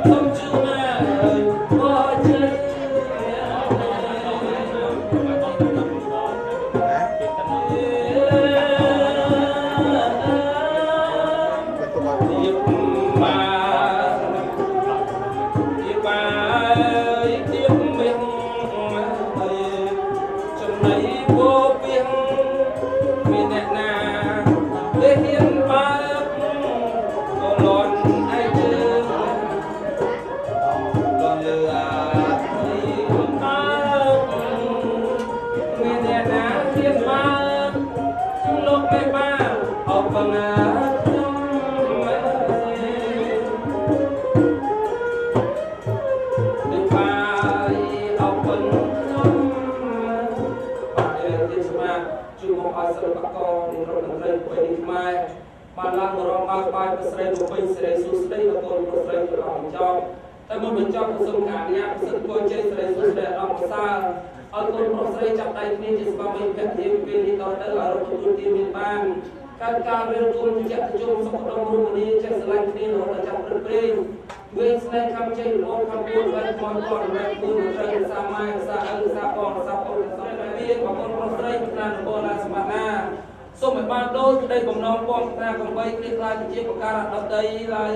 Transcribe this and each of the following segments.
Come to បានឡើងមករងឲ្យបាយប្រស្រីទៅពេញសេរីសុស្ដីដល់កូនប្រស្រីទាំងអស់ចោលតែមុនបញ្ចប់សូមការអនុញ្ញាតសិទ្ធិគួរជ័យសេរីសុស្ដីអរសាឲ្យកូនប្រស្រីចាប់ដៃគ្នាជាស្វាមីភរិយាពេលនេះដល់ទៅឲ្យរកទទួលទានមានបានការការរៀនរួមជាប្រជុំសុខដុមរមនីចេះស្រឡាញ់គ្នារហូតដល់ចាប់ព្រឹកព្រេងវេស្នេហ៍ខំជ័យល្អខំពួនបានមកគាត់រំលែកគូនឹងត្រូវសាម៉ែសាអឺសាបងសាបងសាមានបងប្អូនប្រុសស្រីប្រាណបលាសម្បត្តិណាសូមឲ្យបានដូចក្តីបំណងបងប្រាកំបីគ្លៀកខ្លាចជាប្រការដតីឡើយ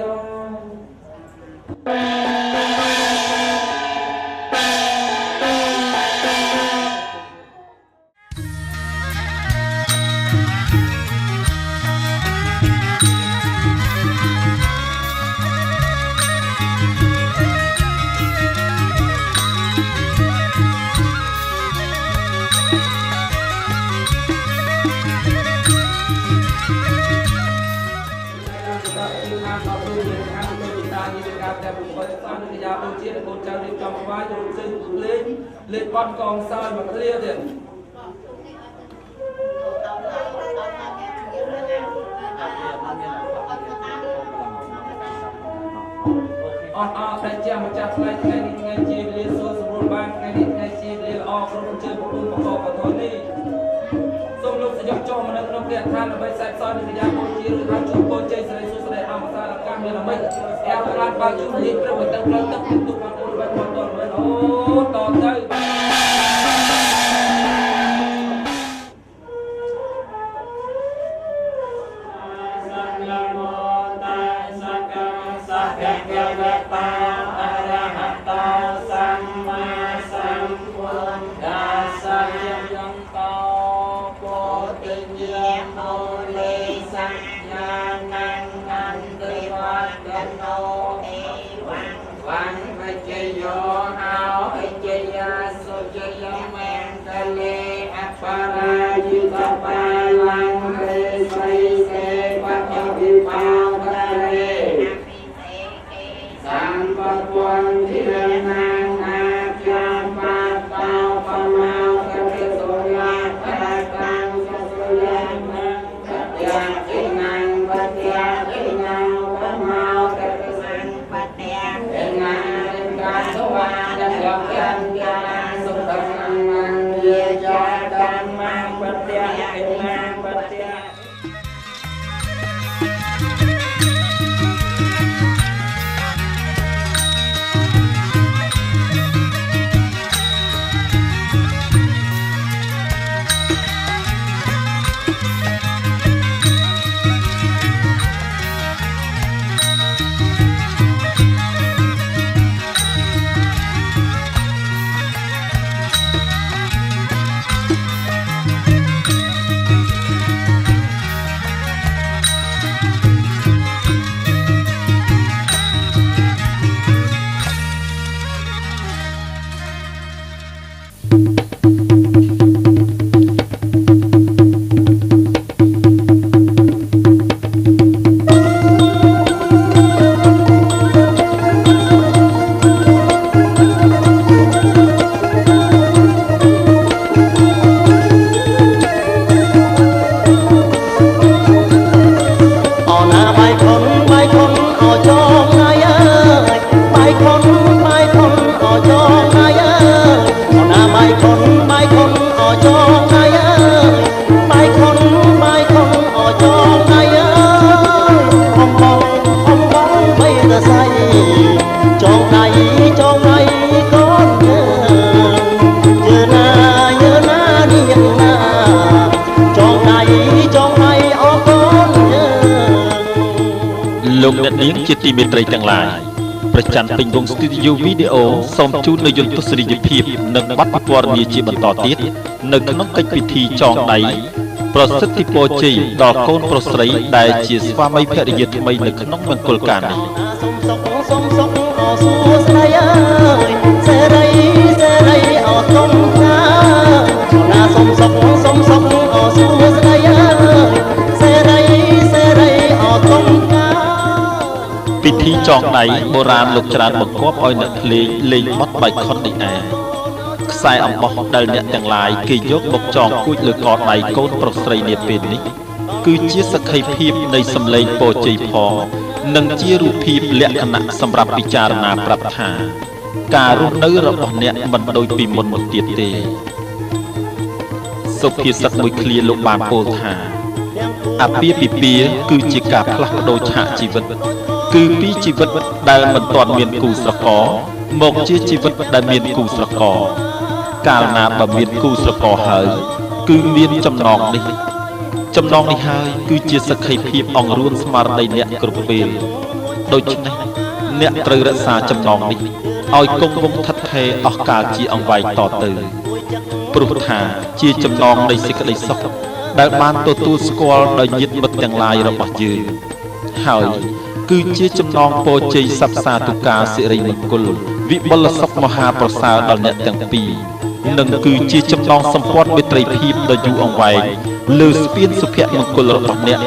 លេខបត់កងសោយមកគ្រាទៀតអត់តែជាម្ចាស់ផ្លែថ្ងៃនេះថ្ងៃជាវេលាសួរសម្រួលបានថ្ងៃនេះថ្ងៃជាវេលាល្អគ្រប់ជើងប្រពន្ធបកបធននេះសូមលោកសយកចុះមកនៅក្នុងព្រះឋានដើម្បីសេពសយនិយាយបូជាឬថាជួបពរជ័យសិរីសុខស្ដីអមសាលកម្មមានល្មិចអាប្រានបើជួបនេះព្រះវិទ្យាផ្លូវទឹកទុកបានអូនបានមកតមិនអូតទៅ អ្នកនាងជាទីមេត្រីទាំងឡាយប្រចាំពេញវងស្ទូឌីយោវីដេអូសូមជូននូវយន្តទស្សនីយភាពនិងបទពិពណ៌នាជាបន្តទៀតនៅក្នុងកិច្ចពិធីចងដៃប្រសិទ្ធិពរជ័យដល់កូនប្រុសស្រីដែលជាស្វាមីភរិយាថ្មីនៅក្នុងមង្គលការនេះសូមសុខអសួស្ដីអើយសេរីសេរីអត់ទុំណាណាសូមសុខអសួស្ដីអើយសេរីសេរីអត់ទុំណាពិធីចងដៃបុរាណលោកច្រើនបង្គាប់ឲ្យអ្នកភ្លេងលេងបទបាយខុននេះឯងខ្សែអំបោះដែលអ្នកទាំងឡាយគេយកមកចងគួចលើកដៃកូនប្រុសស្រីនាពេលនេះគឺជាសក្ខីភាពនៃសម្លេងពរជ័យផងនិងជារូបភាពលក្ខណៈសម្រាប់ពិចារណាប្រាប់ថាការរស់នៅរបស់អ្នកមិនដូចពីមុនមកទៀតទេសុភាសិតមួយឃ្លាលោកបានពោលថាអាពាហ៍ពិពាហ៍គឺជាការផ្លាស់ប្ដូរឆាកជីវិតគឺពីជីវិតដែលមិនទាន់មានគូស្រករមកជាជីវិតដែលមានគូស្រករកាលណាបើមានគូស្រករហើយគឺមានចំណងនេះហើយគឺជាសក្ខីភាពអង្រួនស្មារតីអ្នកគ្រប់ពេលដូច្នេះអ្នកត្រូវរក្សាចំណងនេះឲ្យគង់វង្សថិតថេរអស់កាលជាអង្វែងតទៅព្រោះថាជាចំណងនៃសេចក្តីសុខដែលបានទទួលស្គាល់ដោយញាតិមិត្តទាំងឡាយរបស់យើងហើយគឺជាចំណងពរជ័យសព្វសាធុការសិរីមង្គលវិបុលសុខមហាប្រសើរដល់អ្នកទាំងពីរនិងគឺជាចំណងសម្ព័ន្ធមេត្រីភាពដ៏យូរអង្វែងលើស្ពានសុភមង្គលរបស់អ្នក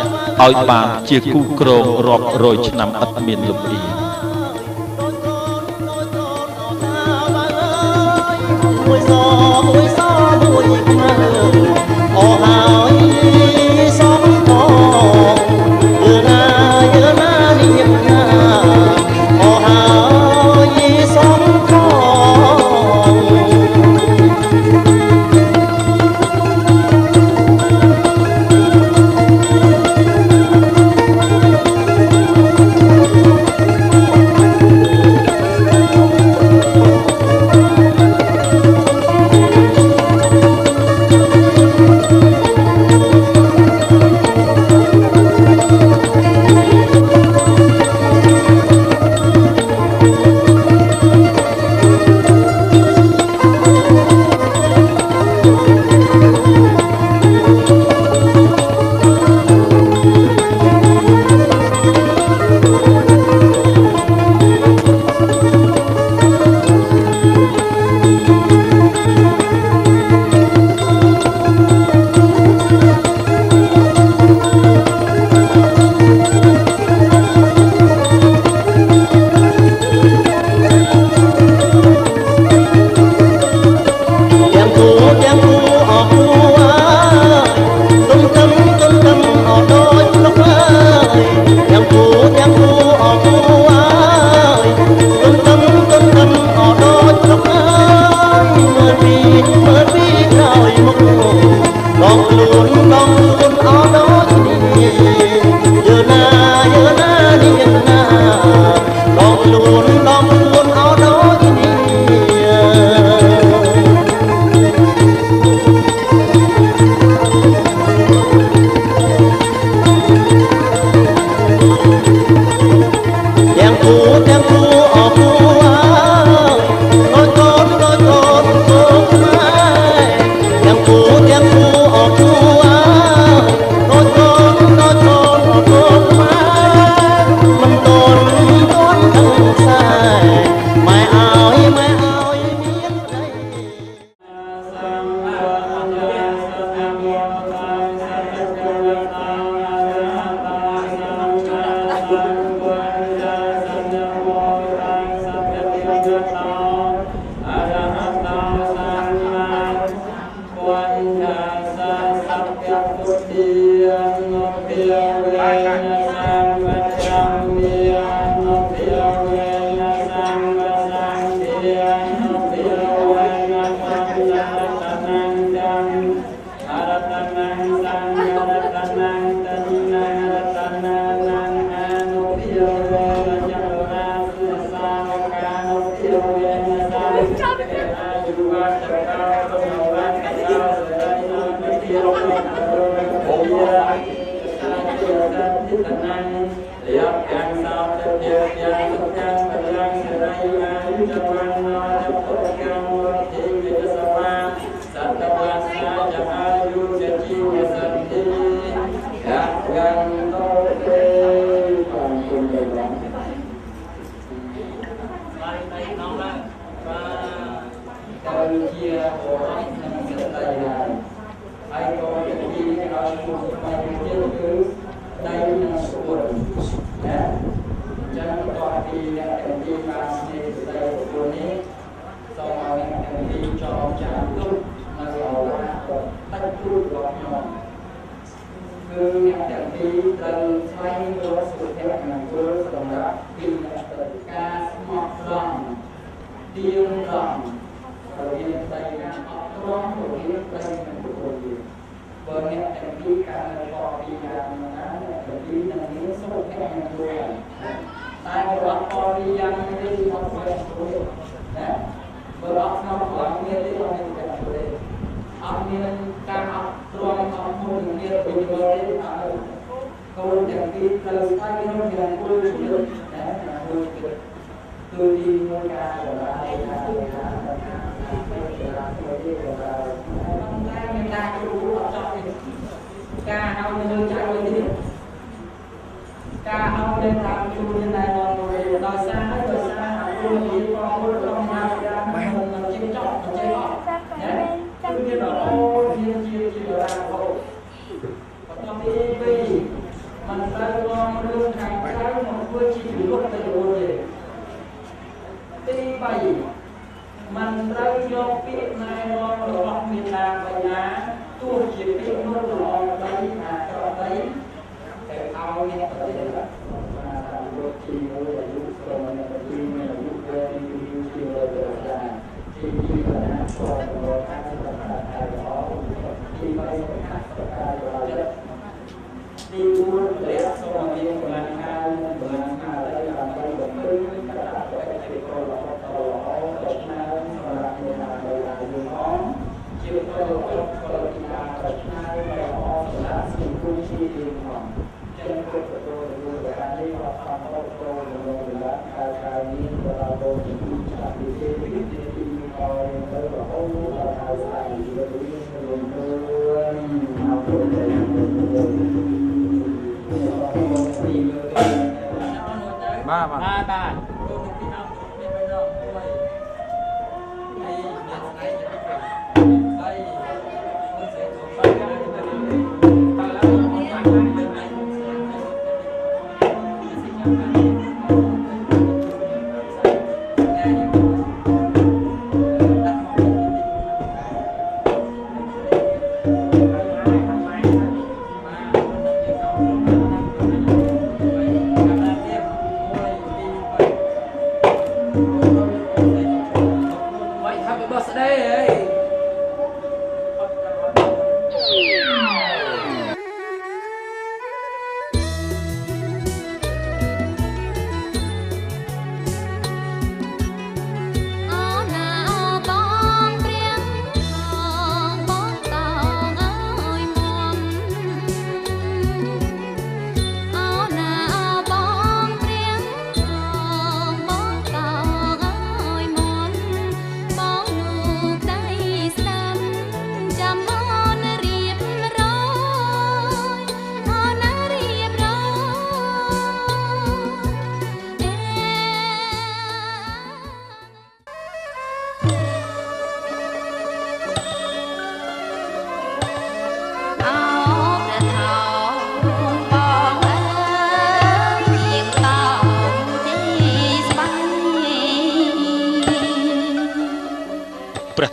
ឲ្យបានជាគូក្រងរាប់រយឆ្នាំឥតមានលំអៀងមួយសមួយខ្មៅអូហើយសំផងយឺណានេះណាអូហើយសំផងHãy subscribe cho kênh Ghiền Mì Gõ để không bỏ lỡ Kalau dia orang yang setelahnya, ayat yang dikatakan supaya dia terus dari nasabur, ya. Jangan berarti yang dikasih dari ini sama yang dicoba jantung masalah takut waknya. Cứ nhận đi lần xoay đôi sự theo ngành cơ tổng đáp kinh tất cả mọc lòng tiên lòng rồi hiện tại là học con của hiện tại là của gì bởi nhận đi cả có đi làm mà nhận đi là những số theo ngành cơ tại một học có đi ăn đi học về rồi đấy bởi học nó còn nghe đi học về rồi học nên ca học rồi học một nghề bình thường kalau jadi kalau saya ini dengan kulit kulit, kulit di muka minta dulu cocok ini, kalau menunjuk ini, kalau menunjuk dulu này rồi đòi xa aku nghĩ con muốn không nào mình chim chóc mình chơi họ, nhé, cứ như đó chia ra thôi, còn đi vì mình ta con lương hàng trái một phương chi chủ luật từ bộ gì tí bày mình ta do biết này lo rồi học miền Nam và nhà tu chỉ biết nó rồi đấy à cho đấy để ao nghe có thể là luật chi nó là lúc rồi mình là chi mình là lúc về đi chi rồi là chi là còn rồi các cái đó chi bay các cái đó đi buôn để xong việc làm đây là cái đầu tư các bạn phải thầy cô là tổ na là đường món chiều tôi đi làm là họ là sự cung chi đường mòn chân tôi của tôi là đi học học tôi là cái là tôi chỉ làm đi coi tôi là ông là thầy là ba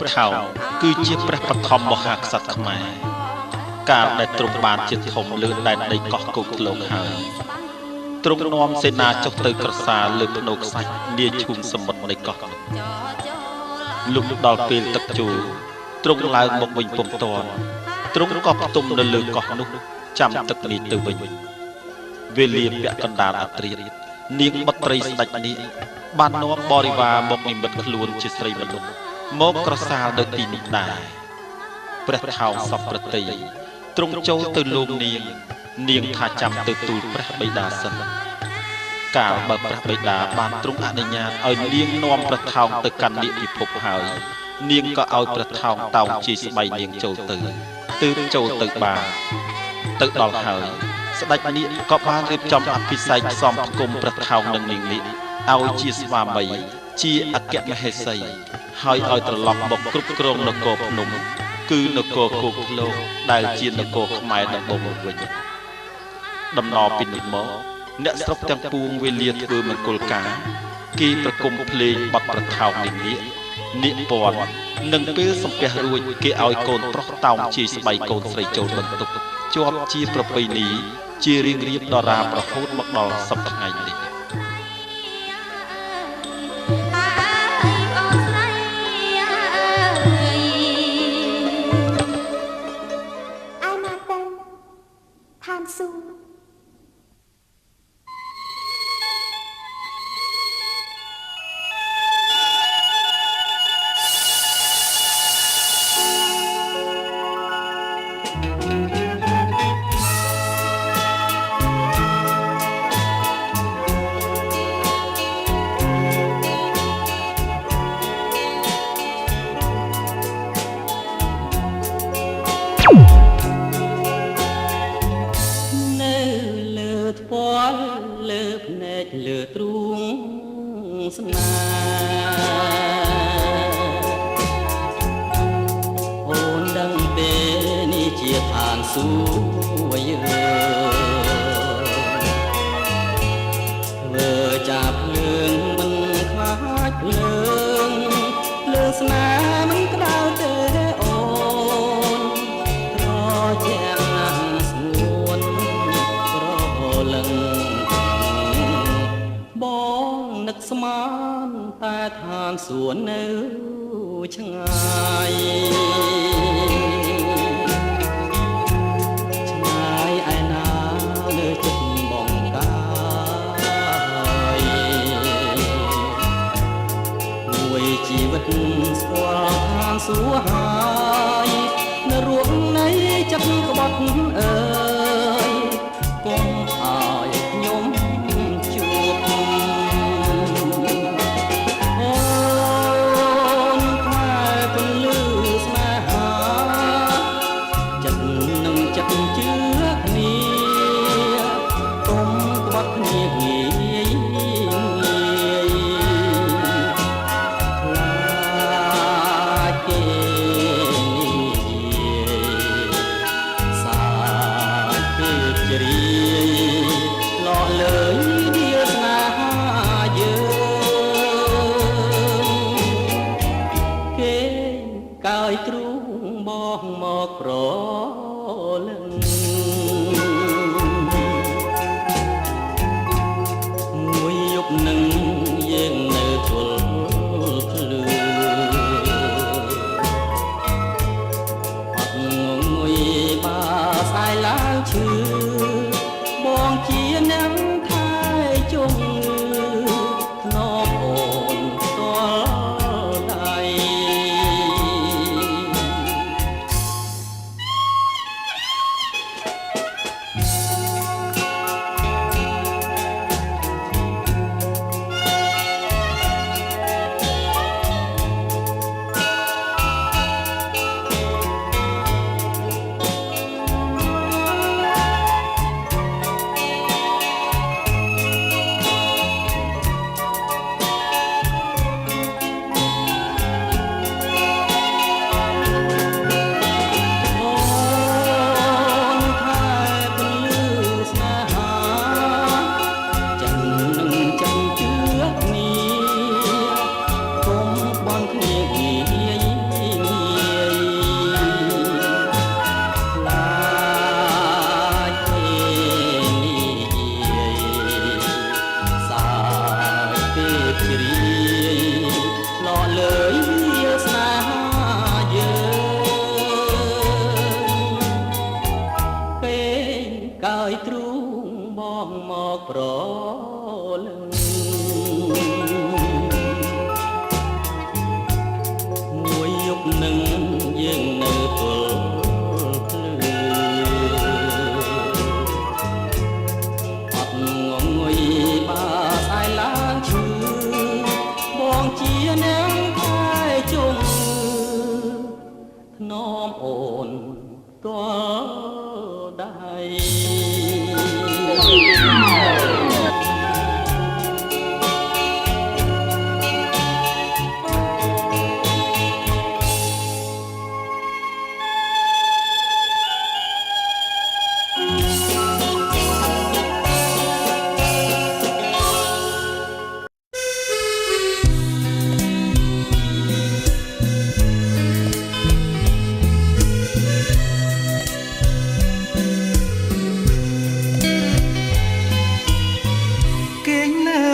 ព្រះថោងគឺជាព្រះបឋមមហាក្សត្រខ្មែរកាលដែលទ្រង់បានជាធំលើដែនដីកោះគោកធ្លុងហើយទ្រង់នាំសេនាចុះទៅក្រសាលលើភ្នូខ្សាច់នាឈូងសមុទ្រនៃកោះលុះដល់ពេលទឹកជូរទ្រង់ឡើងមកវិញពុំទាន់ទ្រង់ក៏ផ្ទុំនៅលើកោះនោះចាំទឹកនេះទៅវិញវេលាពាក់កណ្ដាលអត្រានាងបុត្រីស្ដេចនេះបាននាំបរិវារមកនិមិត្តខ្លួនជាស្រីមនុស្សមកក្រសាលនៅទីនេះដែរព្រះថោងសពប្រតិទ្រង់ចូលទៅលោកនាងថាចាំទៅទូលព្រះបិតាសិនកាលបើព្រះបិតាបានទ្រង់អនុញ្ញាតឲ្យនាងនាំព្រះថោងទៅកាន់និពិភពហើយនាងក៏ឲ្យព្រះថោងតោងជាស្បៃនាងចូលទៅទើបចូលទៅបានទៅដល់ហើយស្ដេចនេះក៏បានរៀបចំអភិសេកផ្សំផ្គុំព្រះថោងនឹងនាងនេះឲ្យជាស្វាមី ជាអគ្គមហេសីហើយឲ្យត្រឡប់មកគ្រប់គ្រងនគរភ្នំគឺនគរគោកធ្លកដែលជានគរខ្មែរដំបូងមកវិញដំណរពីនេះមកអ្នកស្រុកទាំងពួងវេលាធ្វើមង្គលការគេប្រគំភ្លេងបទប្រថោងនាគពណ៌និងពេលសំពះរួចគេឲ្យកូនប្រុសតោងជាស្បៃកូនស្រីចូលបន្ទប់ជាប់ជាប្រពៃណីជារៀងរៀបដរាបរហូតមកដល់សប្តាហ៍ថ្ងៃនេះសួននៅឆ្ងាយឯណាលើចិត្តបងកាយមួយជីវិតស្គាល់ឋានសួគ៌ហើយនៅរួងនៃចិត្តក្បត់អើយកុំឲ្យខ្ញុំជួប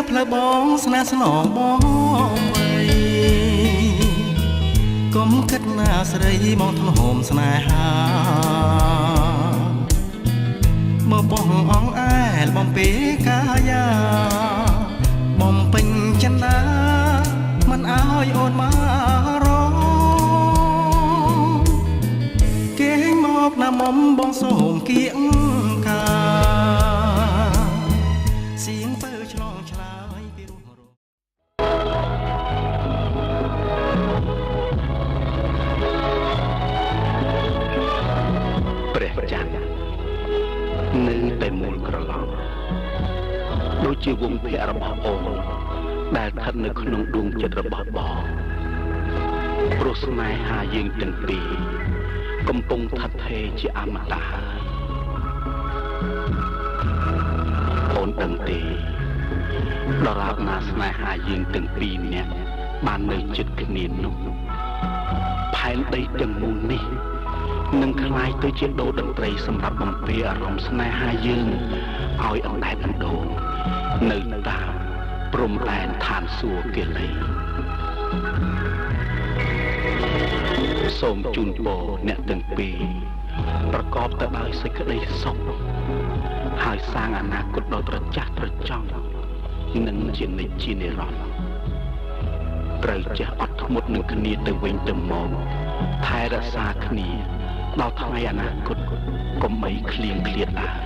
ផ្លូវបងស្នេហ៍ស្នងបងវ័យកុំគិតណាស្រីបងធ្នមស្នេហាមកបងអងអែលបំពេកាយាបំពេញចិន្តាមិនអើយអូនមករគេងមកណាមុំបងសូមគៀងកាសៀងបើឆ្លងឆ្លើយពីរស់រស់ព្រះច័ន្ទនៅតែមូលក្រឡំដូចជាវងភ័ក្ររបស់អូនដែលស្ថិតនៅក្នុងដួងចិត្តរបស់បងព្រោះស្នេហាយើងទាំងពីរកំពុងស្ថិតថេរជាអមតៈអូនដឹងទេដរាបណាស្នេហាយើងទាំងពីរនាក់បាននៅជិតគ្នានោះផែនដីទាំងមូលនេះនឹងคล้ายទៅជាដូរតន្ត្រីសម្រាប់បំពេអារម្មណ៍ស្នេហាយើងឲ្យអណ្ដែតអណ្ដូងនៅតាមព្រំដែនឋានសួគ៌កិលេសសូមជូនពរអ្នកទាំងពីរប្រកបទៅដោយសេចក្តីសុខហើយសាងអនាគតដ៏ត្រចះត្រចង់និងជានិច្ចជានិរន្តរ៍ត្រូវចេះអត់ធ្មត់នឹងគ្នាទៅវិញទៅមកថែរក្សាគ្នាដល់ថ្ងៃអនាគតកុំបីឃ្លៀងឃ្លាតឡើយ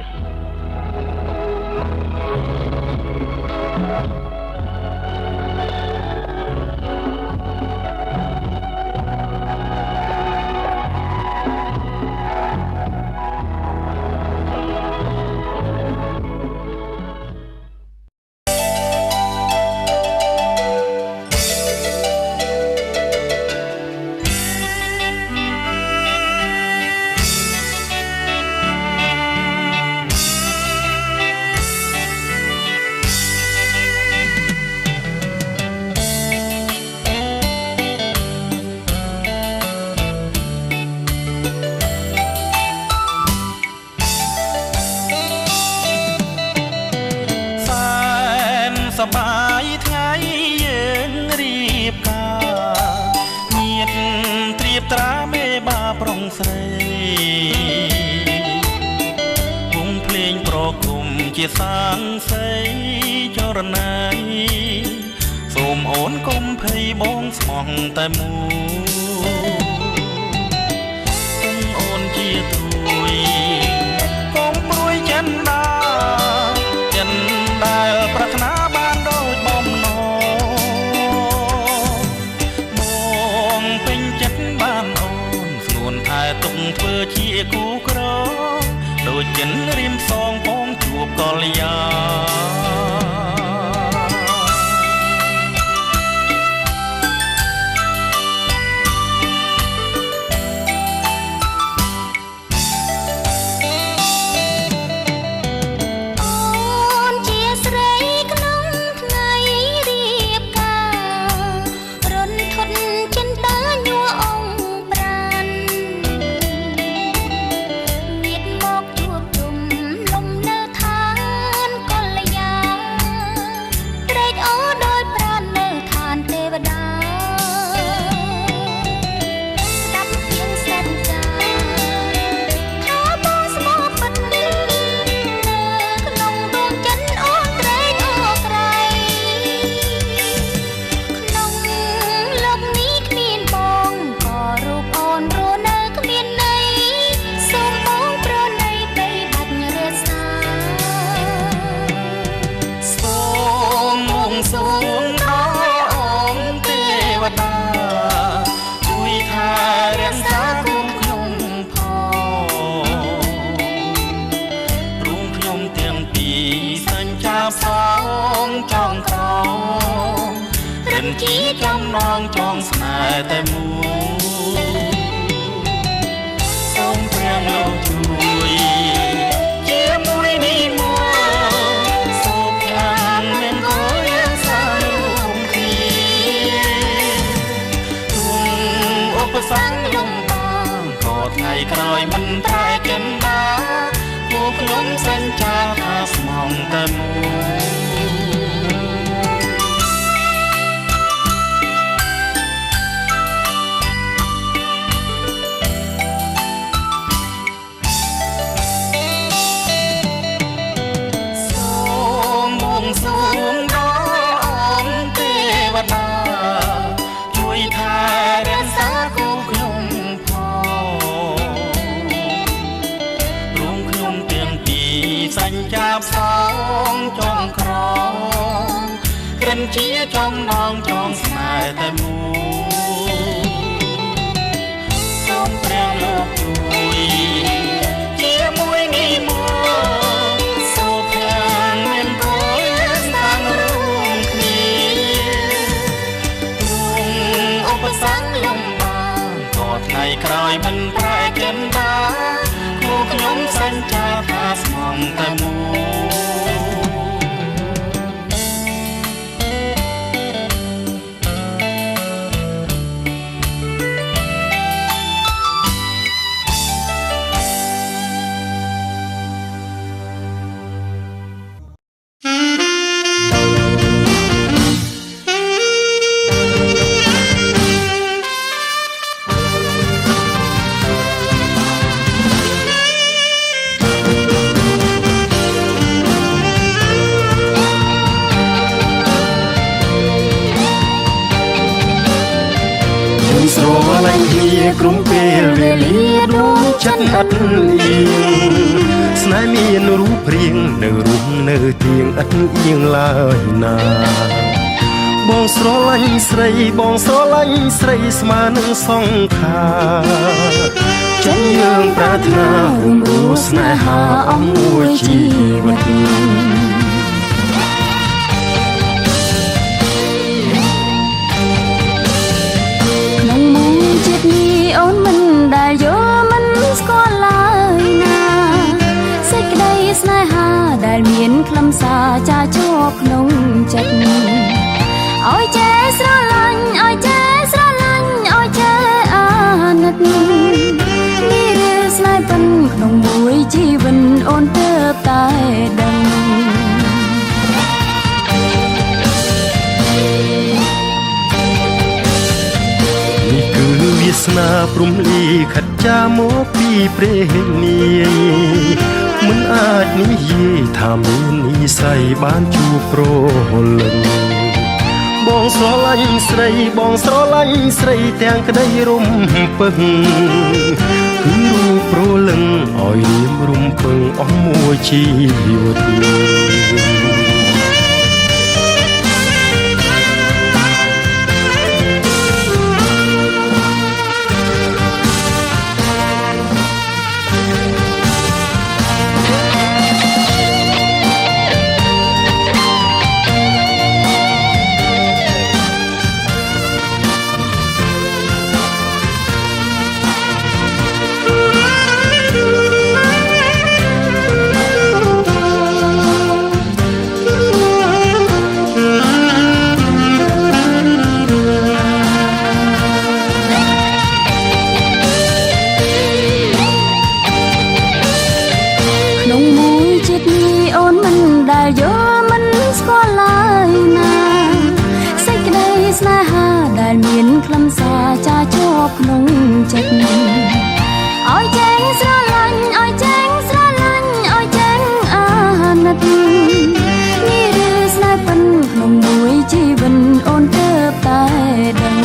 សបាយថ្ងៃយើងរៀបការញាតត្រៀបត្រាមេបាប្រុងស្រីវងភ្លេងប្រគំជាសាងសីចរណៃសូមអូនកុំភ័យបងស្មោះតែមួយអូនជាត្រួយកុំព្រួយចិនដាចិនដែលប្រាថ្នាធ្វើជាគូក្រដូចចិនរៀមសងបងជួបកល្យាជាចំណងចងស្នេហ៍តែមួយសូមព្រះលោកជួយជាមួយនេះមួយសូមខាងមានគោយ៉ាងសារួមគ្នាទុំឧបសគ្គលំបាកក៏ថ្ងៃក្រោយមិនប្រែចិនដាគូខ្ញុំសញ្ចាថាស្មងតែមួយ ជាចំបងចងស្នេហ៍តែមួយសូមព្រះលោកជួយជាមួយងាយមកសូមទាំងមានពលស្តាំងរួមគ្នាទ្រង់ឧបសគ្គលំបាកក៏ថ្ងៃក្រោយមិនប្រែកិនបាគូខ្ញុំសញ្ចាថាស្មងតែមួយក្រុមពេលវេលាដួងចិត្តអត់អៀងស្នេហ៍មានរូបព្រៀងនៅរូបនៅទៀងអត់អៀងឡើយណាបងស្រឡាញ់ស្រីបងស្រឡាញ់ស្រីស្មើនឹងសង្ខារចឹងយើងប្រាថ្នារួមរស់ស្នេហាអស់មួយជីវិតអូនមិនដែលយល់មិនស្គាល់ឡើយណាសេចក្តីស្នេហាដែលមានខ្លឹមសារចាជាប់ក្នុងចិត្តឲ្យចេះស្រឡាញ់ឲ្យចេះស្រឡាញ់ឲ្យចេះអាណិតនេះរៀលស្នេហ៍ពិនក្នុងមួយជីវិតអូនទើបតែដឹងវាសនាព្រំលីខិតចាមកពីព្រះនាយមិនអាចនិយាយថាមាននិស័យបានជួបប្រលឹងបងស្រឡាញ់ស្រីបងស្រឡាញ់ស្រីទាំងក្តីរំពឹងគឺរូបប្រលឹងឲ្យរៀមរំពឹងអស់មួយជីវិតក្នុងចិត្តឲ្យចេញស្រឡាញ់ឲ្យចេញស្រឡាញ់ឲ្យចេញអាណិតនេះរៀលស្នេហ៍ពិនក្នុងមួយជីវិតអូនទើបតែដឹង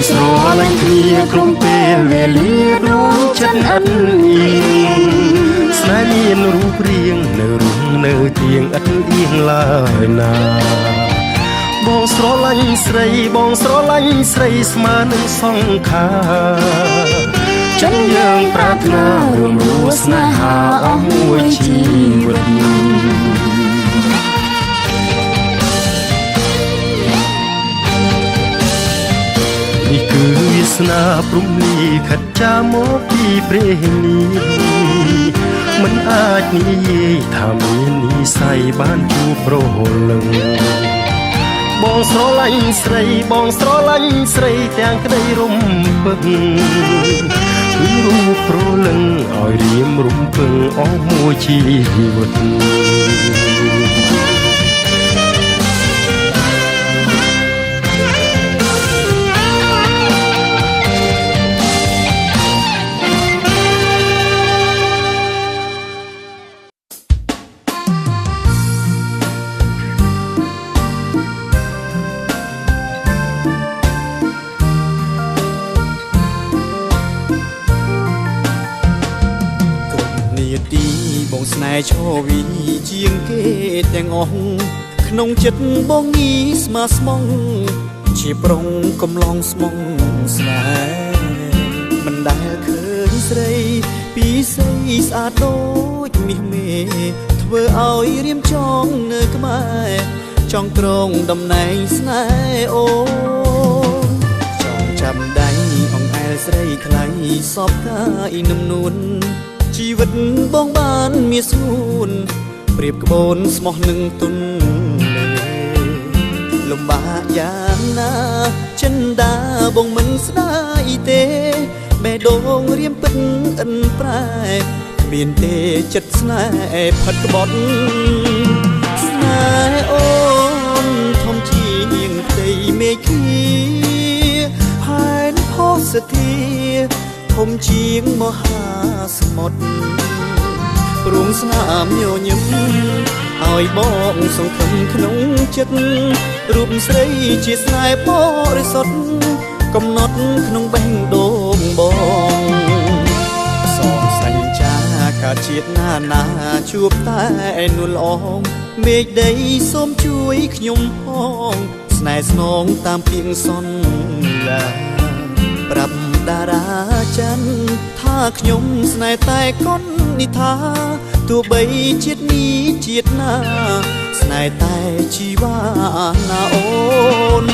ស្រឡាញ់គ្នាក្រុមពេលវេលាដួងចិត្តអត់អៀងស្នេហ៍មានរូបរាងនៅរូបនៅទៀងអត់អៀងឡើយណាបងស្រឡាញ់ស្រីបងស្រឡាញ់ស្រីស្មើនឹងសង្ខារចឹងយើងប្រាថ្នារួមរស់ស្នេហាអស់មួយជីវិតនេះគឺវាសនាព្រំលីខិតចាមកពីព្រះនាយមិនអាចនិយាយថាមាននិស័យបានជួបប្រលឹងបងស្រឡាញ់ស្រីបងស្រឡាញ់ស្រីទាំងក្តីរំពឹងគឺរូបប្រលឹងឲ្យរៀមរំពឹងអស់មួយជីវិត ក នាទីបងស្នេហ៍ឈរវីជាងគេទាំងអស់ក្នុងចិត្តបងងីស្មើស្មងជាប្រុងកំឡងស្មងស្នេហ៍មិនដែលឃើញស្រីពីស្រីស្អាតដូចមាសមេធ្វើឲ្យរៀមចងនៅក្បែរចង់ក្រងតំណែងស្នេហ៍អូចង់ចាំដៃអង្អែលស្រីថ្លៃសពកាយនឹមនួនជីវិតបងបានមានស្ងួនប្រៀបក្បូនស្មោះនឹងទុនលំបាកយ៉ាងណាចិនដាបងមិនស្ដាយទេបេះដូងរៀមពិតអិនប្រែគ្មានទេចិត្តស្នេហ៍ផិតក្បត់ស្នេហ៍អូនធំជាងផ្ទៃមេឃាផែនផុសធាធំជាងមហាសមុទ្រព្រមស្នាមញញឹមឲ្យបងសង្ឃឹមក្នុងចិត្តរូបស្រីជាស្នេហ៍បរិសុទ្ធកំណត់ក្នុងបេះដូងបងសងសញ្ចាកាជាតិណាជួបតែនួនល្អមេឃដីសូមជួយខ្ញុំផងស្នេហ៍ស្នងតាមពីងសន្យាប្រាប់តារាច័ន្ទថាខ្ញុំស្នេហ៍តែកូននិថាទោះបីជាតិនេះជាតិណាស្នេហ៍តែជីវ៉ាណាអូន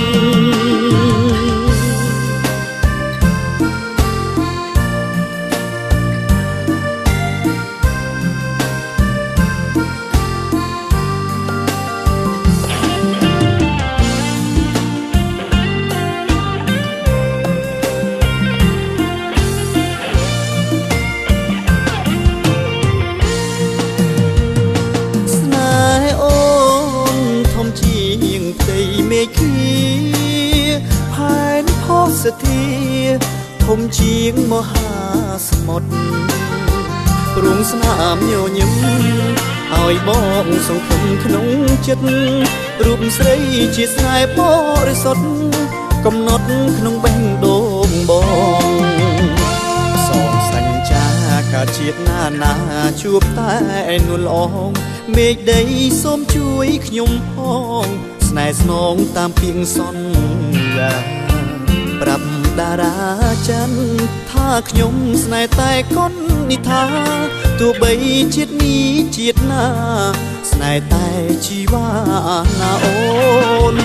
មេឃាផែនផុសធាធំជាងមហាសមុទ្រព្រមស្នាមញញឹមឲ្យបងសង្ឃឹមក្នុងចិត្តរូបស្រីជាស្នេហ៍បរិសុទ្ធកំណត់ក្នុងបេះដូងបងសងសញ្ចាកាជាតិណាជួបតែនួនល្អមេឃដីសូមជួយខ្ញុំផងស្នេហ៍ស្នងតាមពីងសន្យាប្រាប់តារាច័ន្ទថាខ្ញុំស្នេហ៍តែកូននិថាទោះបីជាតិនេះជាតិណាស្នេហ៍តែជីវ៉ាណាអូន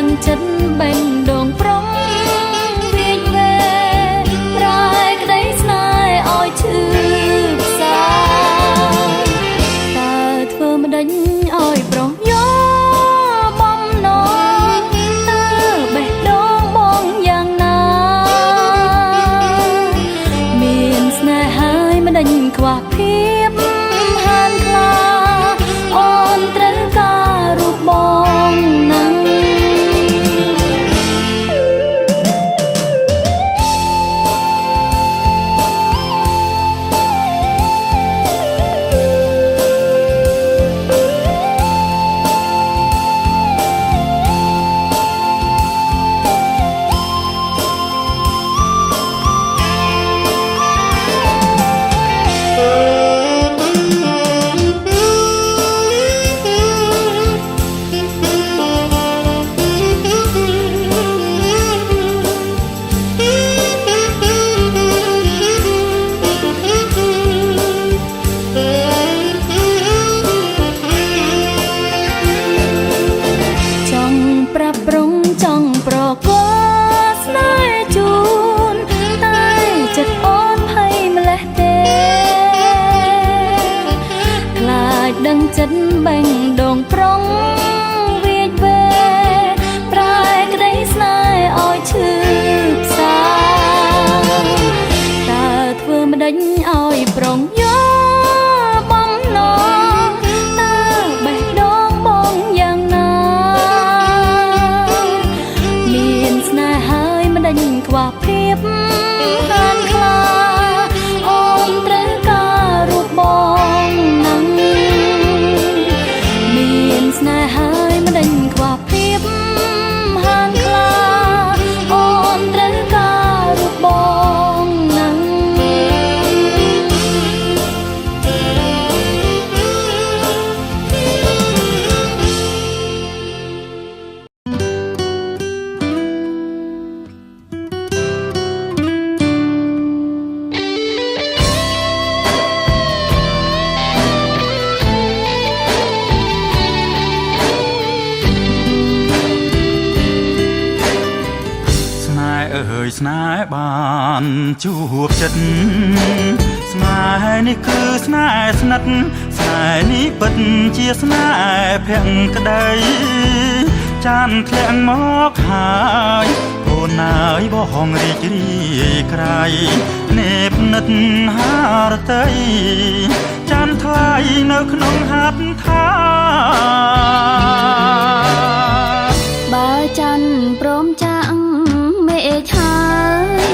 ដឹងចិត្តបេះដូងប្រុងវាយវេប្រែក្តីស្នេហ៍ឲ្យឈឺផ្សាតើធ្វើម្ដេចឲ្យប្រុសយកបំណងតើបេះដូងបងយ៉ាងណាមានស្នេហ៍ហើយម្ដេចខ្វះភាពហានខ្លាអូនត្រូវការរូបបងណាស់ដឹងចិត្តបេះដូងប្រុងវាយវេប្រែក្តីស្នេហ៍ឲ្យឈឺផ្សាតើធ្វើម្ដេចឲ្យប្រុងយកបំណងតើបេះដូងបងយ៉ាងណាមានស្នេហ៍ហើយម្ដេចខ្វះភាពហានខ្លាអូនត្រូវការរូបបងណាស់ស្នេហ៍ហើយមិនដេញខ្វះភាពហានខ្លាអូនត្រូវការរូបបងណាស់ស្នេហ៍បានជួបចិត្តស្នេហ៍នេះគឺស្នេហ៍ស្និទ្ធស្នេហ៍នេះពិតជាស្នេហ៍ភក្តីចានធ្លាក់មកហើយអូនអើយបងរីករាយក្រៃនេបនិតហារតីចានថ្លៃនៅក្នុងហាត់ថាបើចាន់ព្រមចាក់មេឃហើយ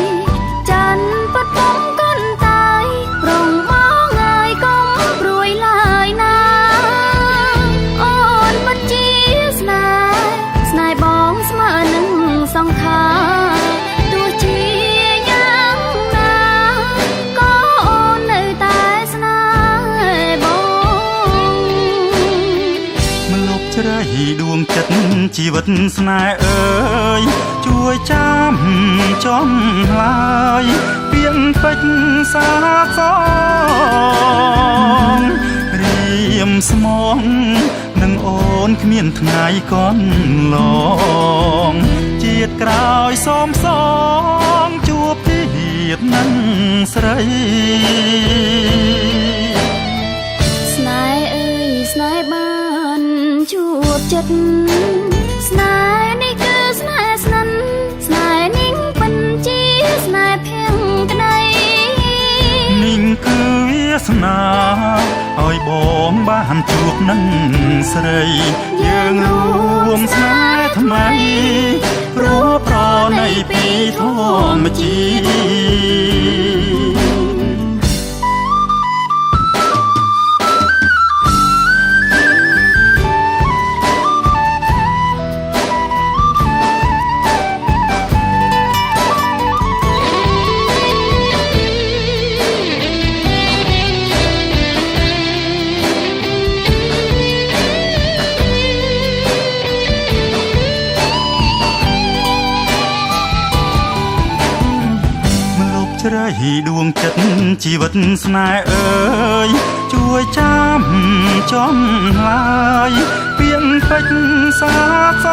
ចាន់ពិតបំកូនតាយរងមកងាយកុំព្រួយឡើយណាអូនពិតជាស្នេហ៍បងស្មើនឹងសង្ខារទោះជាយ៉ាងណាក៏អូននៅតែស្នេហ៍បងមិនលុបជ្រៃដួងចិត្តជីវិតស្នេហ៍អើយជួយចាំចំឡើយពាក្យពេចន៍សាសងរៀមស្មងនឹងអូនគ្មានថ្ងៃកន់ឡងជាតិក្រោយសូមសងជួបទៀតនឹងស្រីស្នេហ៍អើយស្នេហ៍បានជួបចិត្តស្នេហ៍នេះគឺស្នេហ៍ស្និទ្ធស្នេហ៍នេះពិតជាស្នេហ៍ភក្តីនេះគឺវាសនាឲ្យបងបានជួបនឹងស្រីយើងរួមស្នេហ៍ថ្មីព្រោះប្រណីពីធម្មជាតិជ្រៃដួងចិត្តជីវិតស្នេហ៍អើយជួ ជួយចាំចំឡាយពាក្យពេចន៍សាកស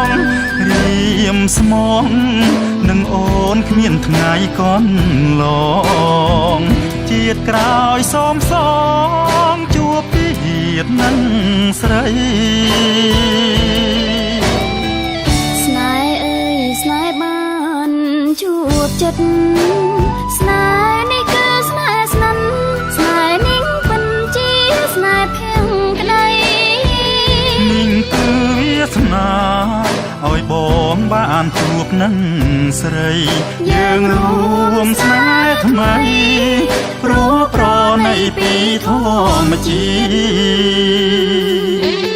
ងរៀមស្មងនឹងអូនគ្មានថ្ងៃកន់ឡងជាតិក្រោយសូមសងជួបទៀតនឹងស្រីស្នេហ៍អើយស្នេហ៍បានជួបចិត្តស្នេហ៍នេះគឺស្នេហ៍ស្និទ្ធស្នេហ៍នេះពិនជាស្នេហ៍ភៀងក្តីនេះគឺវាសនាឲ្យបងបានជួបនឹងស្រីយើងរួមស្នេហ៍ថ្មីព្រោះប្រណីពីធម្មជាតិ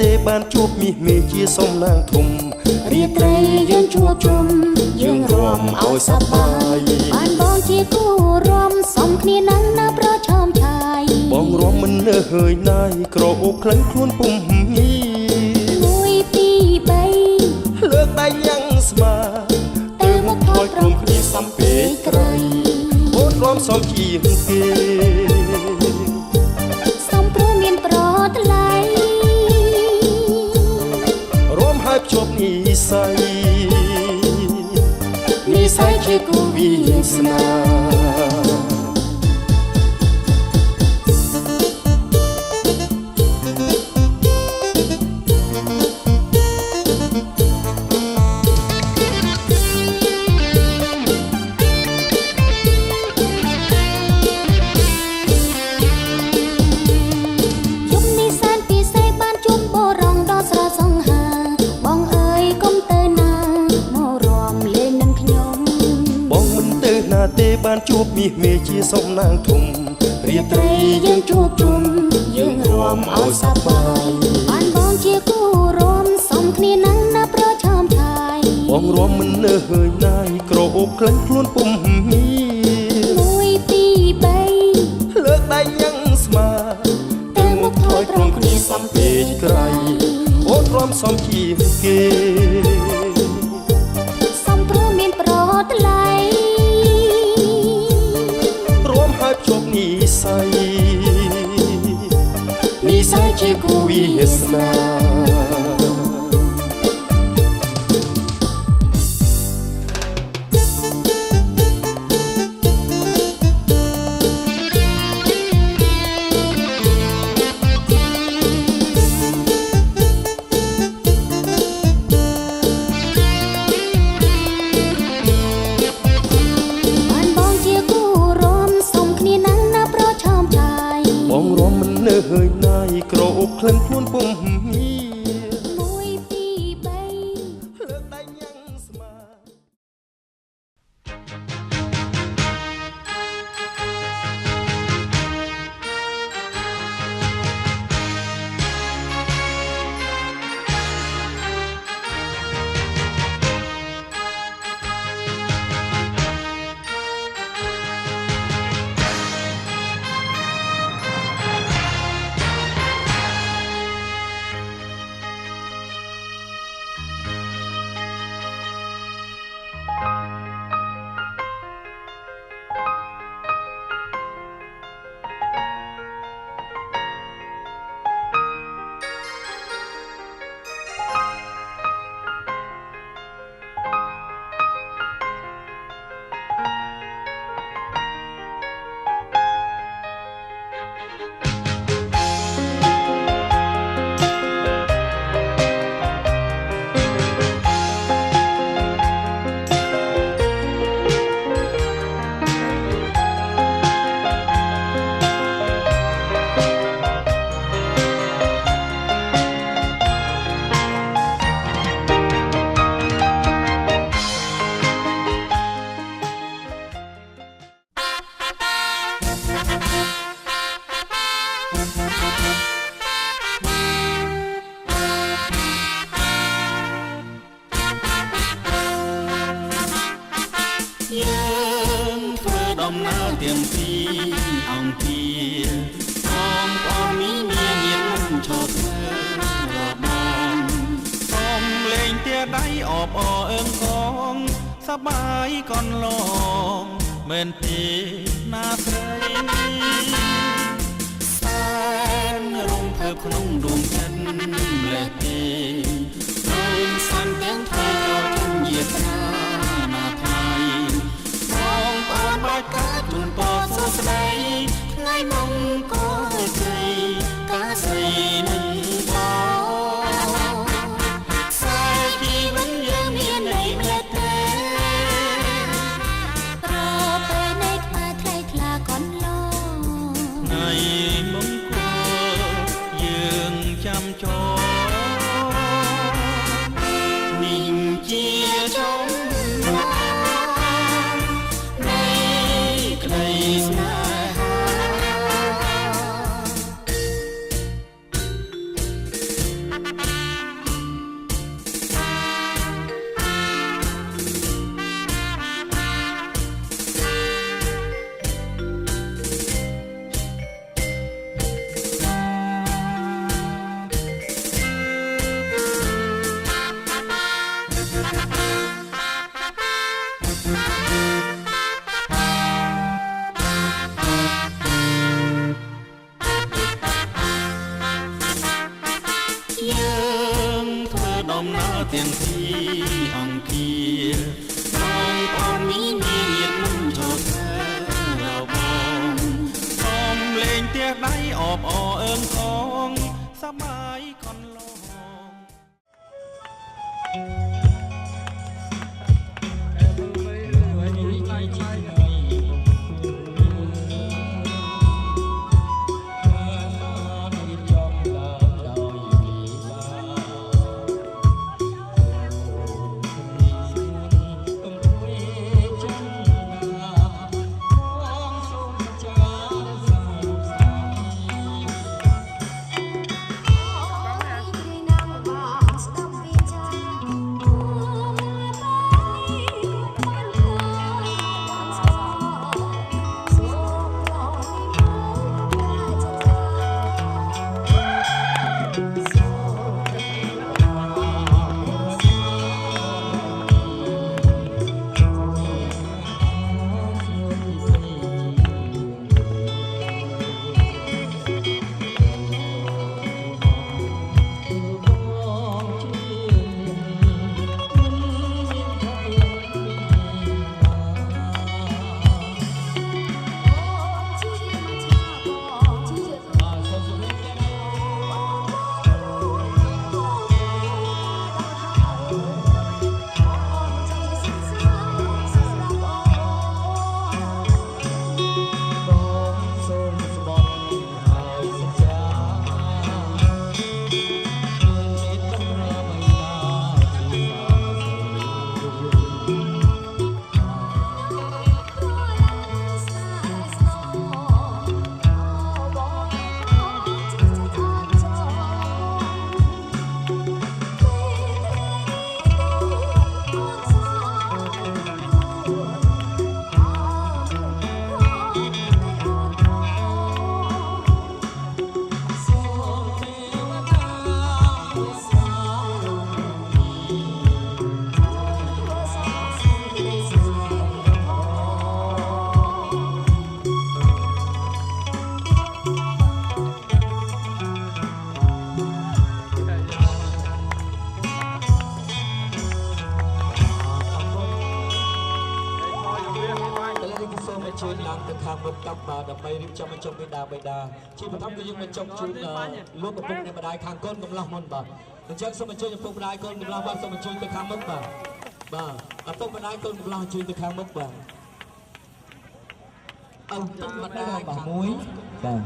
ទេបានជួបមាសមេជាសំណាងធំរាត្រីយើងជួបជុំយើងរាំឲ្យសប្បាយបានបងជាគូរាំសំគ្នានឹងនៅប្រឆោមឆាយបងរាំមិននៅហើយណាយក្រអូបក្លែងខ្លួនពុំមី1 2 3លើកដៃញ៉ាំងស្មាទៅមកថយព្រមគ្នាសំពេក្រៃអូនរាំសំជាងគេសំព្រោះមានប្រថ្លៃរាំហើយភ្ជាប់និស័យនិស័យជាគូវាសនាទេបានជួបមាសមេជាសំណាងធំរាត្រីយើងជួបជុំយើងរាំឲ្យសប្បាយបានបងជាគូរាំសំគ្នានឹងនៅប្រឆោមឆាយបងរាំមិននៅហើយណាយក្រអូបក្លែងខ្លួនពុំមី1 2 3លើកដៃញ៉ាំងស្មាទៅមកថយព្រមគ្នាសំពេក្រៃអូនរាំសំជាងគេសំព្រោះមានប្រថ្លៃជប់និស័យនិស័យជាគូវាសនាហើយណាយក្រអូបក្លែងខ្លួនពុំមី1 2 3លើកដៃញ៉ាំងស្មាដំណើរទៀមទីអង្គាបងប្អូននេះមានញាតិឈប់ធ្វើរបស់សូមលេងទាដៃអបអរអើងកងសបាយកនឡងមែនទេណាស្រីសែនរងភើបក្នុងដួងចិត្តលេះទេរូនសាន់ទាំងធ្វើចូលជញ្ជាតាណាថៃបងប្អូនបាច់កាជូនពរសួស្ដីថ្ងៃមុំក៏ស្រីកាស្រីនឹងបងខ្សែជីវិតយើងមានន័យម្លេះទេប្រពេលនៃខ្មែរថ្លៃថ្លាកនឡងថ្ងៃមុំក៏យើងចាំចូលនេះជាជុំប ទាំងពីអង្គាបងប្អូនមានញាតិមិនចូលធ្វើបងសូមលេងផ្ទះដៃអបអរអើងកងសប្បាយកន្លង ដើម្បីរៀបចំបញ្ចុះបេដាបេដាជាបឋមគឺយើងបញ្ចុះជូនលោកឪពុកម្ដាយខាងកូនកំឡោះមុនបាទអញ្ចឹងសូមអញ្ជើញឪពុកម្ដាយកូនកំឡោះបាទសូមអញ្ជើញទៅខាងមុខបាទឪពុកម្ដាយកូនកំឡោះអញ្ជើញទៅខាងមុខបាទឪពុកម្ដាយបាទ1បាទ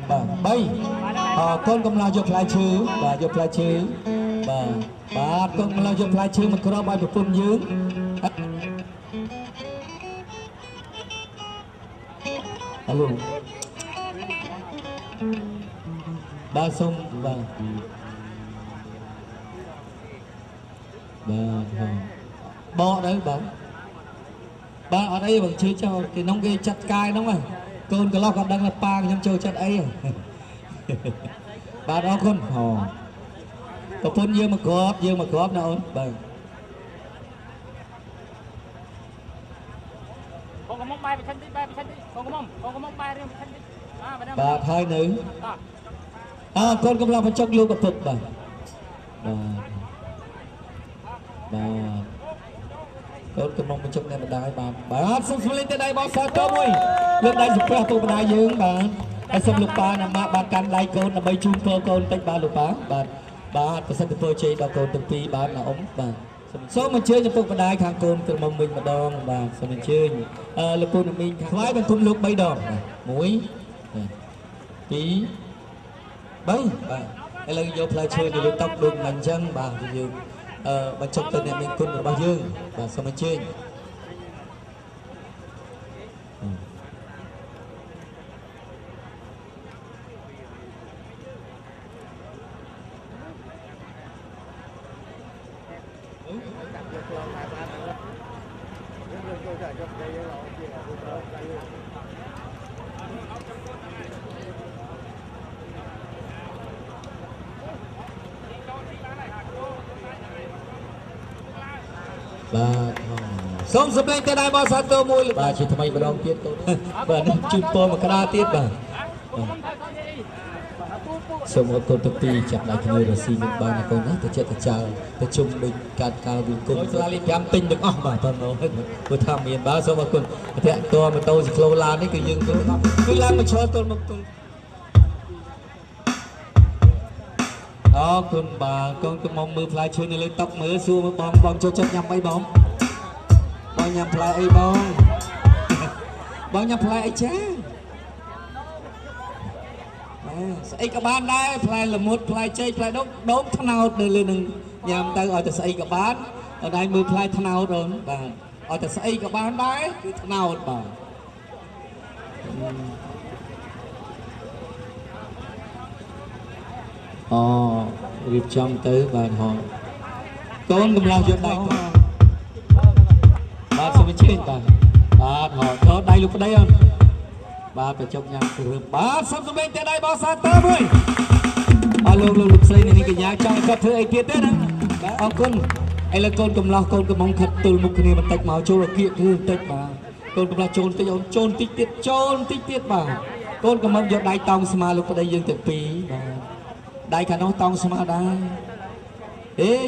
2បាទ3កូនកំឡោះយកផ្លែឈើបាទយកផ្លែឈើបាទកូនកំឡោះយកផ្លែឈើមកគ្របឲ្យប្រពន្ធយើងHalo. Ba sông và bo đấy ba ở đây bằng chơi cho thì nông ghê chặt cai đúng không côn cái lo còn đang là pa nhắm chơi chặt ấy ba đó con hò có phun dương mà góp nào bà bà thay nữ conកំឡោះបញ្ចុកលោកឪពុកបាទកូនកំឡោះបញ្ចុកអ្នកម្ដាយបាទសូមស្លេងទៅដៃបងសើតមួយលើកដៃសំពះឪពុកម្ដាយយើងបាទហើយសូមលោកប៉ាណាម៉ាក់បានកាន់ដៃកូនដើម្បីជូនពរកូនតិចបាទលោកប៉ាបាទប្រសិទ្ធពរជ័យដល់កូនទាំងពីរបាទណាអ៊ំបាទសូមអញ្ជើញឪពុកម្ដាយខាងកូនក្រមុំវិញម្ដងបាទសូមអញ្ជើញលោកពូនាមីងថ្វាយបង្គំលោក3ដង1 2 3បាទឥឡូវយកផ្លែឈើទៅលើតុដូចមិនអញ្ចឹងបាទយើងបញ្ចុកទៅអ្នកមានគុណរបស់យើងបាទសូមអញ្ជើញបាទសូមសម្លេងទៅដៃបងសាទរមួយបាទជាថ្មីម្ដងទៀតកូនបាទជូនពរមកក្តារទៀតបាទ សូមអរគុណទៅពីចាប់ដៃគ្នារស៊ីនឹងបានកូនណាទៅចិត្តទៅចោលទៅជុំដូចកាត់កាលវិញគុំស្លាលី5ទិញទាំងអស់បាទបងប្អូនព្រោះថាមានបាទសូមអរគុណអធិតម៉ូតូស៊ីក្លូឡាននេះគឺយើងគឺឡើងមកឈរទល់មកទល់អរគុណបាទកូនកំងមើលផ្លែឈើនៅលើតុមើលសួរមើលបងចូលចិត្តញ៉ាំអីបងញ៉ាំផ្លែអីបងញ៉ាំផ្លែអីចាស្អីក៏បានដែរផ្លែល្មុតផ្លែចេកផ្លែដូងថ្នោតនៅលើនឹងញ៉ាំទៅឲ្យតែស្អីក៏បានឲ្យដែរមើលផ្លែថ្នោតអូនបាទឲ្យតែស្អីក៏បានដែរគឺថ្នោតបាទអូរៀបចំទៅបាទហោកូនកំឡុងយកដៃទៅបាទសូមជឿបាទហោដល់ដៃលោកប្តីអូនបាទបញ្ចុកញ៉ាំគ្រឿងបាទសុំសម្លេងតែដៃបងសាទើមួយអរលោកស្រីនេះកញ្ញាចង់គាត់ធ្វើអីទៀតទេណាអរគុណឥឡូវកូនកំឡោះកូនកំងខិតទល់មុខគ្នាបន្តិចមកចូលគៀកគឺបន្តិចបាទកូនកំឡោះចូលតិចអូនចូលតិចទៀតបាទកូនកំងយកដៃតោងស្មាលោកប្តីយើងទាំងពីរបាទដៃខាងនោះតោងស្មាដែរ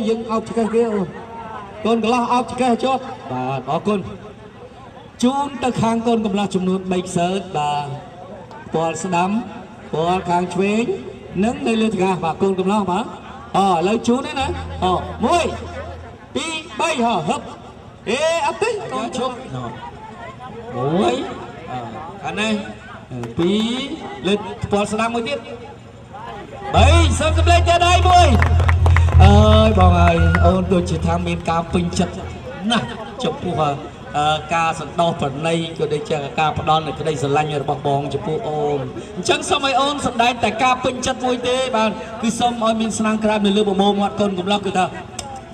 យើងអោបឆ្កេះគេអូនកូនកំឡោះអោបឆ្កេះចុះបាទអរគុណជូនទៅខាងកូនកំឡោះចំនួន3ខ្សែបាទពណ៌ស្ដាំពណ៌ខាងឆ្វេងនិងនៅលើថ្ងាសបាទកូនកំឡោះបាទឥឡូវជូនទេណា1 2 3ហ៎ហឹបអត់ទេកូនឈប់1អានេះ2លើពណ៌ស្ដាំមួយទៀត3សូមសម្លេងតែដៃមួយអើយបងអើយអូនដូចជាថាមានការពេញចិត្តណាស់ចំពោះការសន្តោសប្រណីក៏ដូចជាការផ្ដល់នូវក្តីស្រឡាញ់របស់បងចំពោះអូនអញ្ចឹងសូមឲ្យអូនសម្ដែងតែការពេញចិត្តមួយទេបាទគឺសូមឲ្យមានស្នាមក្រាបនៅលើបបោមាត់កូនកំឡោះគឺថា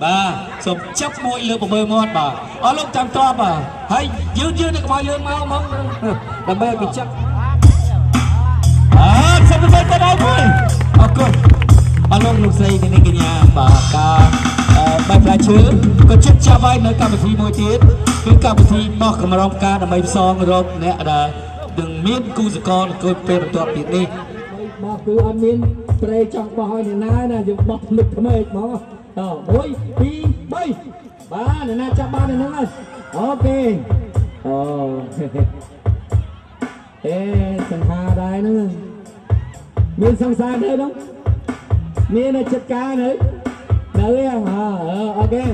បាទសូមចាប់មួយលើបបោមាត់បាទអស់លោកចាំតបបាទហើយយឺតនេះកុំឲ្យយើងមកដើម្បីឲ្យគេចាប់សូមទៅដល់មួយអរគុណអរលោកស្រីនេះកញ្ញាបាទការបែបផ្លែឈើក៏ជិតចាប់ហើយនៅកម្មវិធីមួយទៀតគឺកម្មវិធីបោះកម្រងផ្កាដើម្បីផ្សងរកអ្នកដែលនឹងមានគូសកលគឺពេលបន្ទាប់ទៀតនេះបោះគឺអត់មានប្រេចង់បោះឲ្យអ្នកណាយើងបោះភ្លឹកថ្មេកហ្មង1 2 3បាទអ្នកណាចាប់បានហ្នឹងហើយអូខេសង្ហាដែរហ្នឹងមានសង្សារទេហ្នឹងមានចិត្តការនៅអូខេ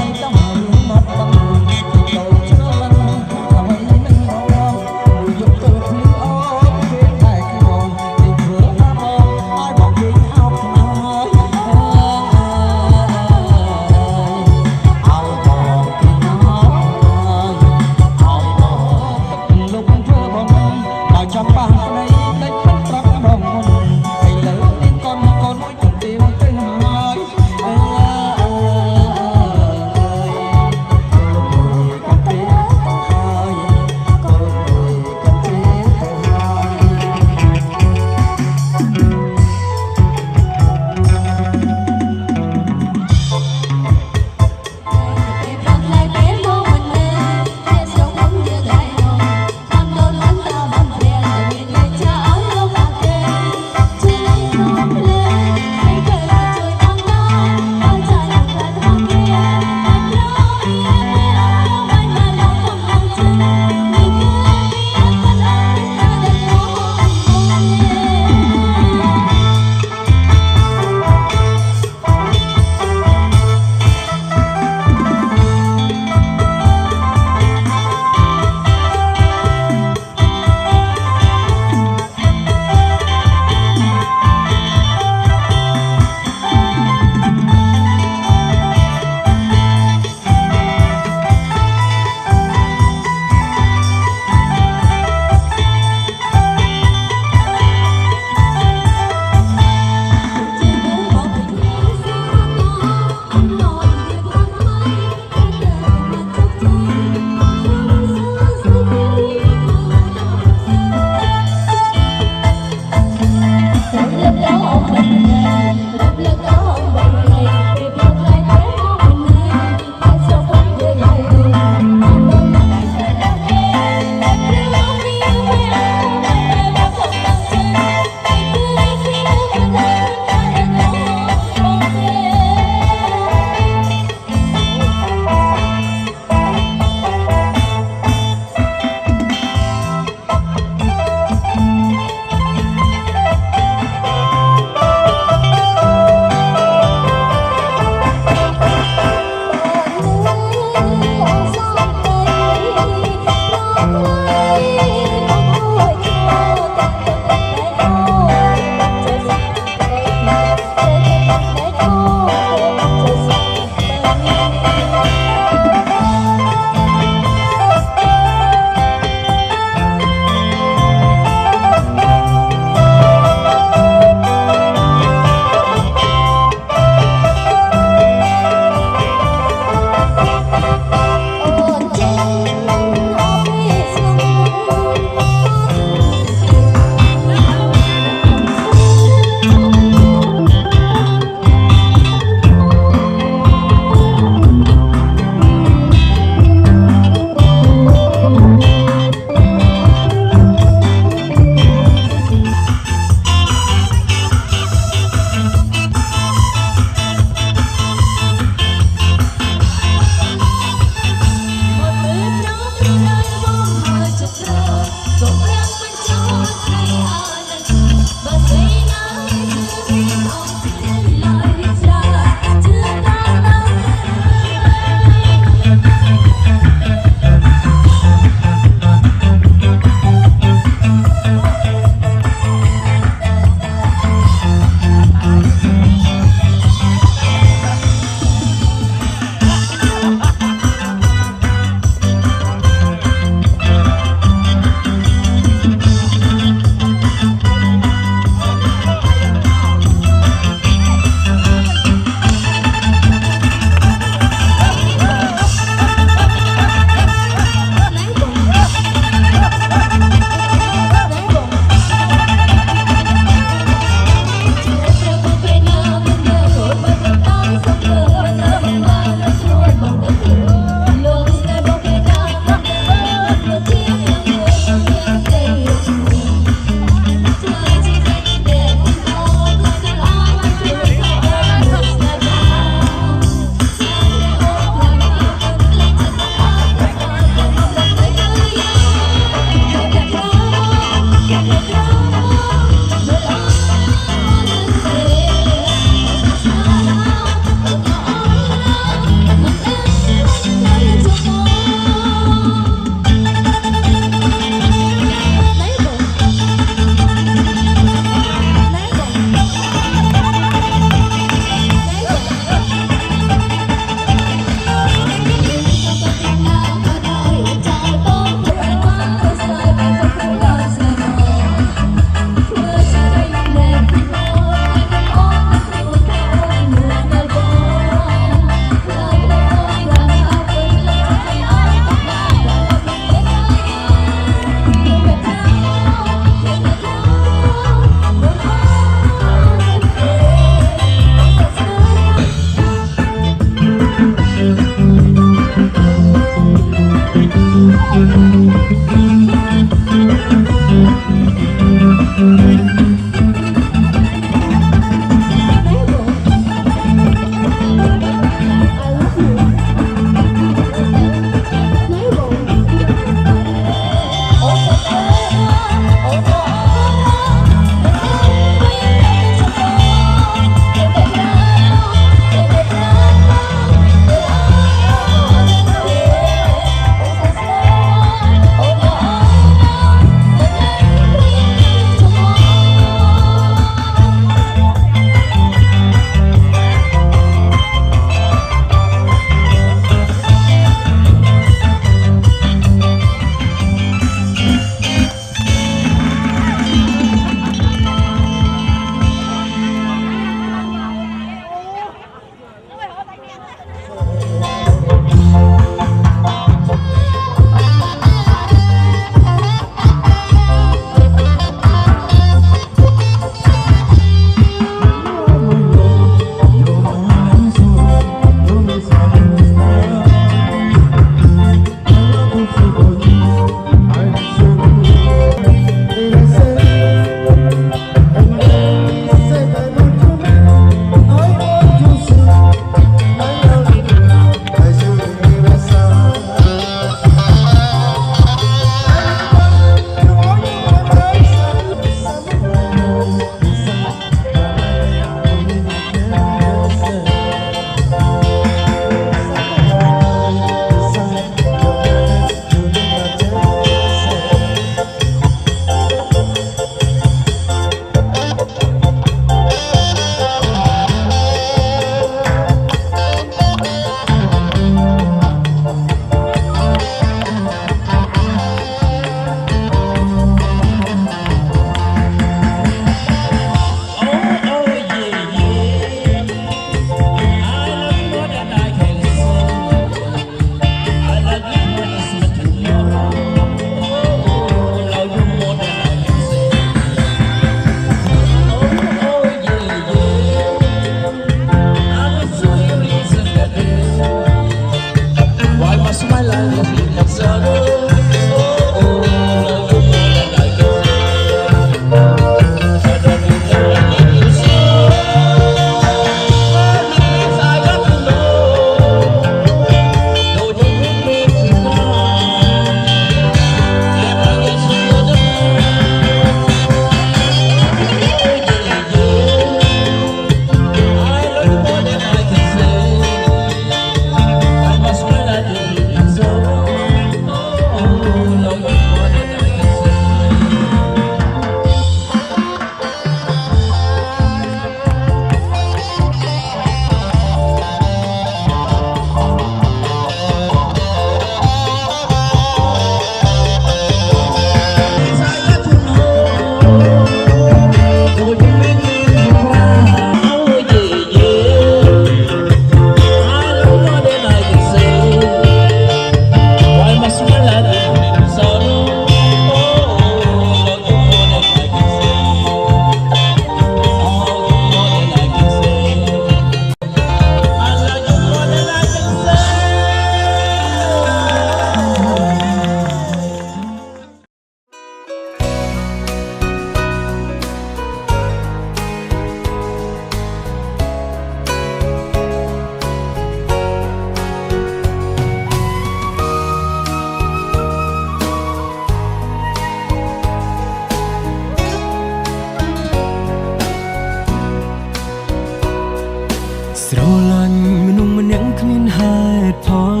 ស្រឡាញ់មនុស្សម្នាក់គ្មានហេតុផល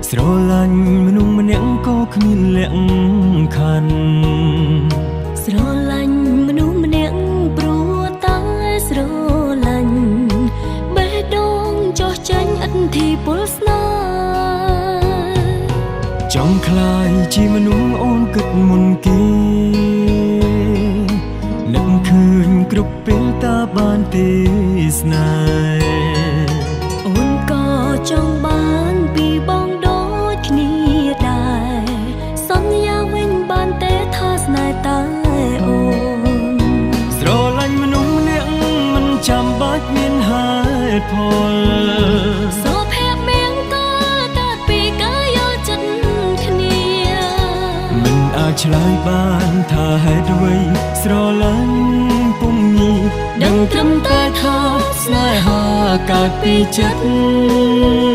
ស្រឡាញ់មនុស្សម្នាក់ក៏គ្មានលក្ខខណ្ឌស្រឡាញ់មនុស្សម្នាក់ព្រោះតែស្រឡាញ់បេះដូងចោះចាញ់ឥទ្ធិពលស្នេហ៍ចង់ខ្លាយជាមនុស្សអូនគិតមុនគេនឹកឃើញគ្រប់ពេលតាបានទេសនាអូនក៏ចង់បានពីបងដូចគ្នាដែរសន្យាវិញបានទេថាស្នេហ៍តែអូនស្រឡាញ់មនុស្សម្នាក់មិនចាំបាច់មានហេតុផលសុភមង្គលកើតពីការយល់ចិត្តគ្នាមិនអាចឆ្លើយបានថាហេតុអ្វីស្រឡាញ់ពុំងាយដឹងត្រឹមតែថាស្នេហាកើតពីចិត្ត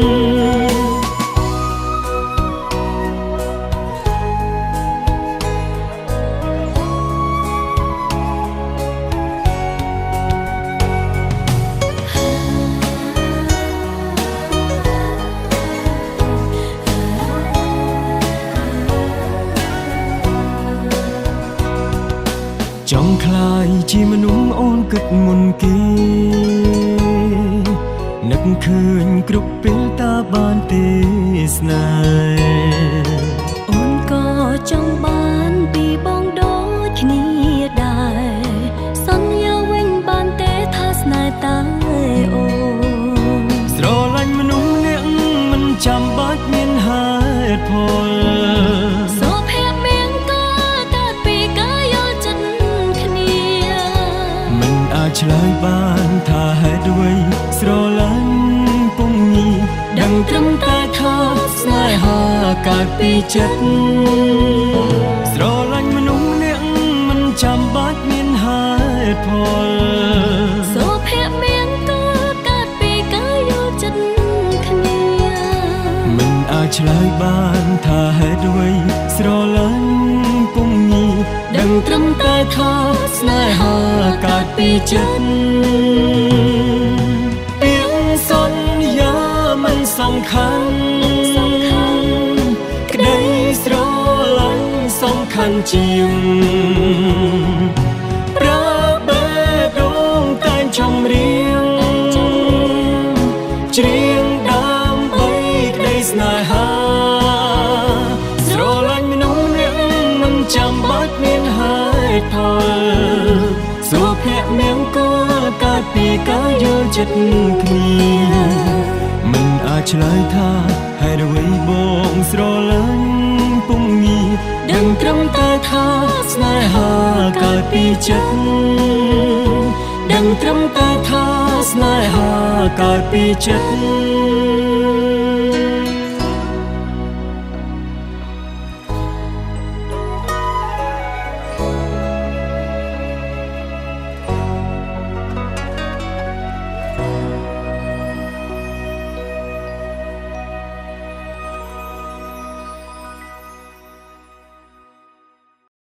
ចង់ខ្លាយជាមនុស្សអូនគិតមុនគេនឹកឃើញគ្រប់ពេលតាបានទេសនាអូនក៏ចង់បានពីបងដូចគ្នាដែរសន្យាវិញបានទេថាស្នេហ៍តែអូនស្រឡាញ់មនុស្សម្នាក់មិនចាំបាច់មានហេតុផលសុភមង្គលកើតពីការយល់ចិត្តគ្នាមិនអាចឆ្លើយបានថាហេតុអ្វីស្រឡាញ់ពុំងាយដឹងត្រឹមតែថាស្នេហាកើតពីចិត្តស្រឡាញ់មនុស្សម្នាក់មិនចាំបាច់មានហេតុផលសុភមង្គលកើតពីការយល់ចិត្តគ្នាមិនអាចឆ្លើយបានថាហេតុអ្វីស្រឡាញ់ពុំងាយដឹងត្រឹមតែថាស្នេហាកើតពីចិត្តពាក្យសន្យាមិនសំខាន់ក្តីស្រឡាញ់សំខាន់ជាងប្រើបេះដូងតែចម្រៀងច្រៀងដើម្បីក្តីស្នេហាស្រឡាញ់មនុស្សម្នាក់មិនចាំបាច់មានហេតុផលសុភមង្គលកើតពីការយល់ចិត្តគ្នាមិនអាចឆ្លើយថាហេតុអ្វីបងស្រឡាញ់ពុំងាយដឹងត្រឹមតែថាស្នេហាកើតពីចិត្តដឹងត្រឹមតែថាស្នេហាកើតពីចិត្ត